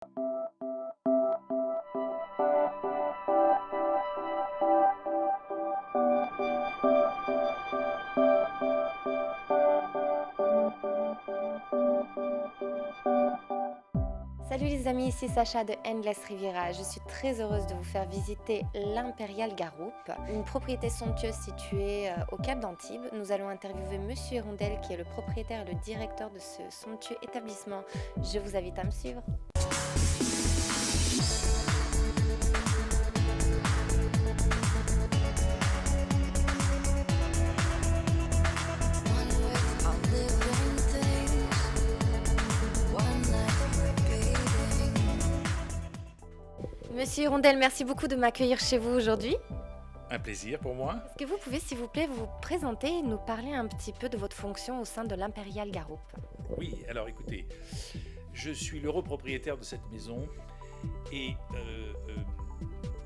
Salut les amis, ici Sacha de Endless Riviera. Je suis très heureuse de vous faire visiter l'Impérial Garoupe, une propriété somptueuse située au Cap d'Antibes. Nous allons interviewer Monsieur Hirondelle qui est le propriétaire et le directeur de ce somptueux établissement. Je vous invite à me suivre. Monsieur Hirondelle, merci beaucoup de m'accueillir chez vous aujourd'hui. Un plaisir pour moi. Est-ce que vous pouvez, s'il vous plaît, vous présenter et nous parler un petit peu de votre fonction au sein de l'Impérial Garoupe? Oui, alors écoutez, je suis l'heureux propriétaire de cette maison et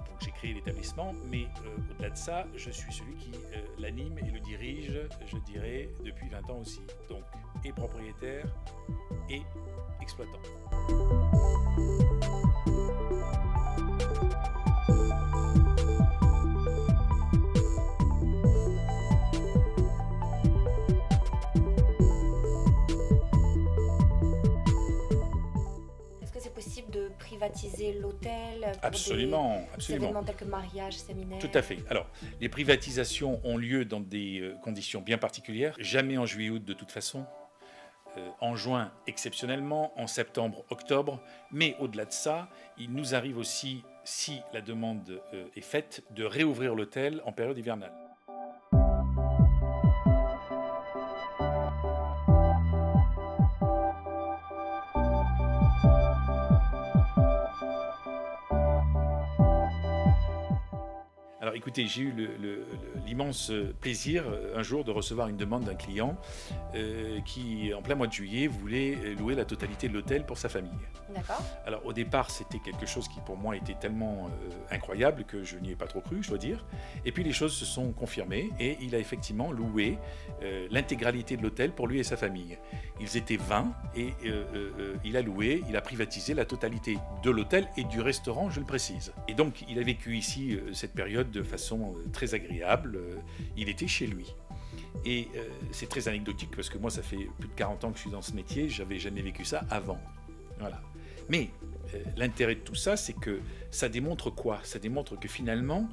donc j'ai créé l'établissement, mais au-delà de ça, je suis celui qui l'anime et le dirige, je dirais, depuis 20 ans aussi. Donc, et propriétaire et exploitant. De privatiser l'hôtel pour absolument, des événements tels que mariage, séminaire. Tout à fait. Alors, les privatisations ont lieu dans des conditions bien particulières. Jamais en juillet-août de toute façon. En juin exceptionnellement, en septembre, octobre. Mais au-delà de ça, il nous arrive aussi, si la demande est faite, de réouvrir l'hôtel en période hivernale. Alors écoutez, j'ai eu l'immense plaisir un jour de recevoir une demande d'un client qui, en plein mois de juillet, voulait louer la totalité de l'hôtel pour sa famille. D'accord. Alors au départ, c'était quelque chose qui pour moi était tellement incroyable que je n'y ai pas trop cru, je dois dire. Et puis les choses se sont confirmées et il a effectivement loué l'intégralité de l'hôtel pour lui et sa famille. Ils étaient 20 et il a privatisé la totalité de l'hôtel et du restaurant, je le précise. Et donc il a vécu ici cette période de façon très agréable. Il était chez lui. Et c'est très anecdotique parce que moi, ça fait plus de 40 ans que je suis dans ce métier. J'avais jamais vécu ça avant. Voilà. Mais l'intérêt de tout ça, c'est que ça démontre quoi? Ça démontre que finalement,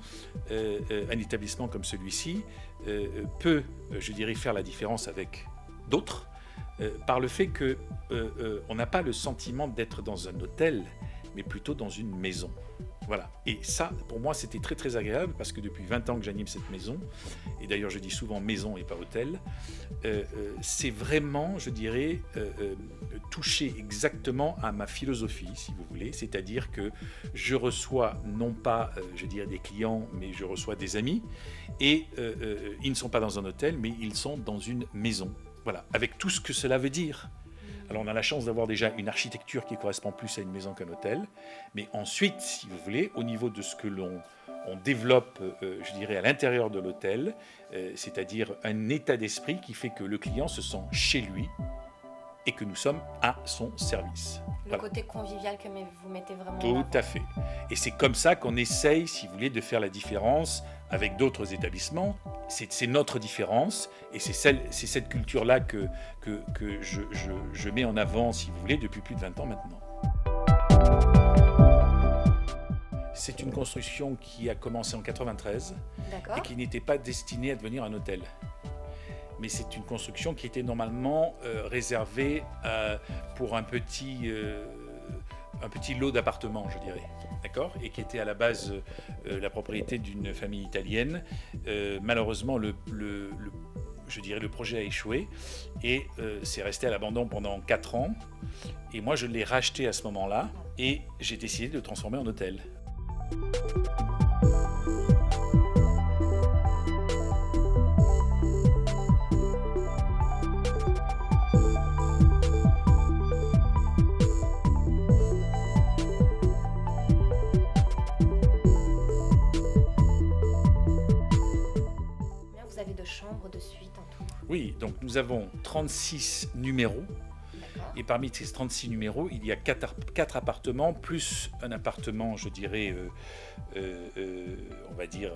un établissement comme celui-ci peut, je dirais, faire la différence avec d'autres par le fait qu'on n'a pas le sentiment d'être dans un hôtel, mais plutôt dans une maison. Voilà. Et ça, pour moi, c'était très très agréable parce que depuis 20 ans que j'anime cette maison, et d'ailleurs je dis souvent maison et pas hôtel, c'est vraiment, je dirais, toucher exactement à ma philosophie, si vous voulez, c'est-à-dire que je reçois non pas, je dirais, des clients, mais je reçois des amis, et ils ne sont pas dans un hôtel, mais ils sont dans une maison. Voilà, avec tout ce que cela veut dire. Alors on a la chance d'avoir déjà une architecture qui correspond plus à une maison qu'un hôtel, mais ensuite, si vous voulez, au niveau de ce que l'on développe, je dirais, à l'intérieur de l'hôtel, c'est-à-dire un état d'esprit qui fait que le client se sent chez lui et que nous sommes à son service. Le côté convivial que vous mettez vraiment Tout à fait. Et c'est comme ça qu'on essaye, si vous voulez, de faire la différence avec d'autres établissements. C'est notre différence et c'est cette culture-là que je mets en avant, si vous voulez, depuis plus de 20 ans maintenant. C'est une construction qui a commencé en 93 et qui n'était pas destinée à devenir un hôtel. Mais c'est une construction qui était normalement réservée pour un petit lot d'appartements, je dirais, d'accord, et qui était à la base la propriété d'une famille italienne. Malheureusement, je dirais, le projet a échoué et c'est resté à l'abandon pendant 4 ans. Et moi, je l'ai racheté à ce moment-là et j'ai décidé de le transformer en hôtel. Vous avez de chambres de suite en tout? Oui, donc nous avons 36 numéros Et parmi ces 36 numéros, il y a 4 appartements, plus un appartement, je dirais, on va dire,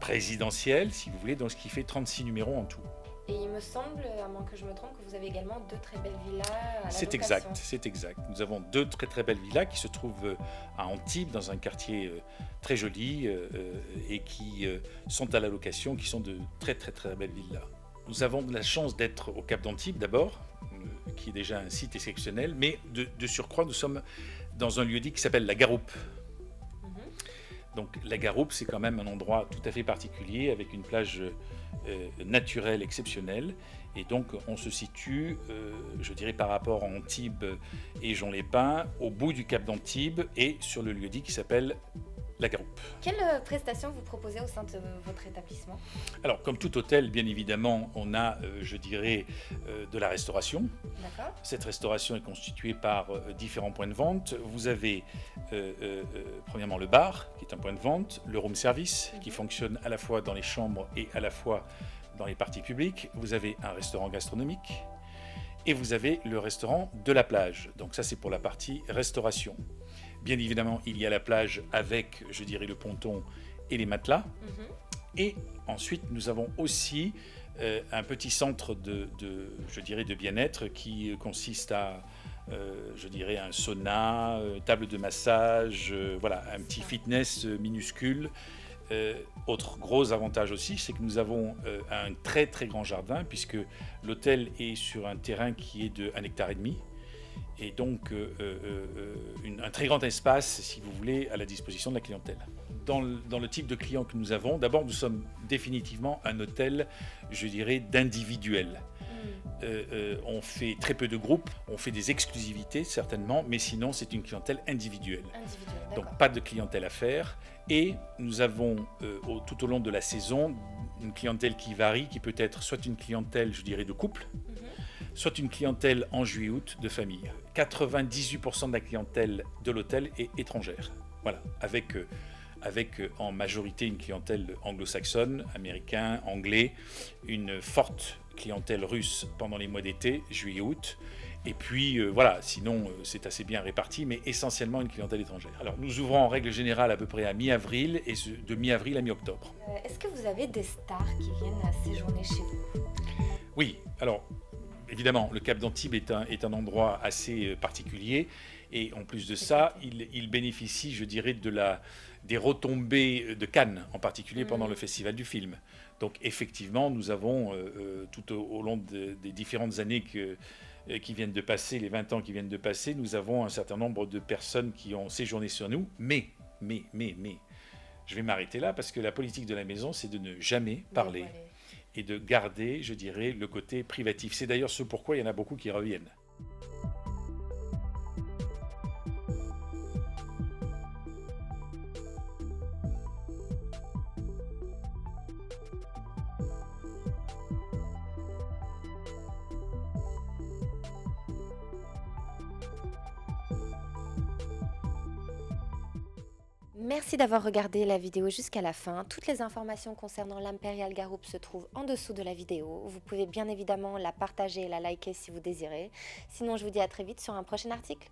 présidentiel, si vous voulez, donc ce qui fait 36 numéros en tout. Et il me semble, à moins que je me trompe, que vous avez également 2 très belles villas à la C'est location. exact, c'est exact. Nous avons 2 très très belles villas qui se trouvent à Antibes, dans un quartier très joli, et qui sont à la location, qui sont de très très très belles villas. Nous avons de la chance d'être au Cap d'Antibes d'abord, qui est déjà un site exceptionnel, mais de surcroît, nous sommes dans un lieu-dit qui s'appelle la Garoupe. Donc la Garoupe, c'est quand même un endroit tout à fait particulier, avec une plage naturelle exceptionnelle. Et donc on se situe, je dirais par rapport à Antibes et Jonc-les-Pins, au bout du Cap d'Antibes et sur le lieu-dit qui s'appelle la Garoupe. Quelles prestations vous proposez au sein de votre établissement? Alors, comme tout hôtel, bien évidemment, on a, je dirais, de la restauration. D'accord. Cette restauration est constituée par différents points de vente. Vous avez, premièrement, le bar, qui est un point de vente, le room service, qui fonctionne à la fois dans les chambres et à la fois dans les parties publiques. Vous avez un restaurant gastronomique et vous avez le restaurant de la plage. Donc ça, c'est pour la partie restauration. Bien évidemment, il y a la plage avec, je dirais, le ponton et les matelas. Et ensuite, nous avons aussi un petit centre je dirais, de bien-être qui consiste à, je dirais, un sauna, table de massage, voilà, un petit fitness minuscule. Autre gros avantage aussi, c'est que nous avons un très très grand jardin, puisque l'hôtel est sur un terrain qui est de 1,5 hectare. Et donc un très grand espace, si vous voulez, à la disposition de la clientèle. Dans le type de clients que nous avons, d'abord nous sommes définitivement un hôtel, je dirais, d'individuel. On fait très peu de groupes, on fait des exclusivités certainement, mais sinon c'est une clientèle individuelle. Donc pas de clientèle à faire. Et nous avons tout au long de la saison une clientèle qui varie, qui peut être soit une clientèle, je dirais, de couple, soit une clientèle en juillet-août de famille. 98% de la clientèle de l'hôtel est étrangère. Voilà, avec en majorité une clientèle anglo-saxonne, américain, anglais, une forte clientèle russe pendant les mois d'été, juillet-août. Et puis voilà, sinon c'est assez bien réparti, mais essentiellement une clientèle étrangère. Alors nous ouvrons en règle générale à peu près à mi-avril et de mi-avril à mi-octobre. Est-ce que vous avez des stars qui viennent séjourner chez vous? Oui, alors évidemment, le Cap d'Antibes est un endroit assez particulier et en plus de ça, il bénéficie, je dirais, des retombées de Cannes, en particulier pendant le Festival du film. Donc effectivement, nous avons, tout au long des différentes années qui viennent de passer, les 20 ans qui viennent de passer, nous avons un certain nombre de personnes qui ont séjourné sur nous, mais, je vais m'arrêter là parce que la politique de la maison, c'est de ne jamais parler et de garder, je dirais, le côté privatif. C'est d'ailleurs ce pourquoi il y en a beaucoup qui reviennent. Merci d'avoir regardé la vidéo jusqu'à la fin. Toutes les informations concernant l'Imperial Garoupe se trouvent en dessous de la vidéo. Vous pouvez bien évidemment la partager et la liker si vous désirez. Sinon, je vous dis à très vite sur un prochain article.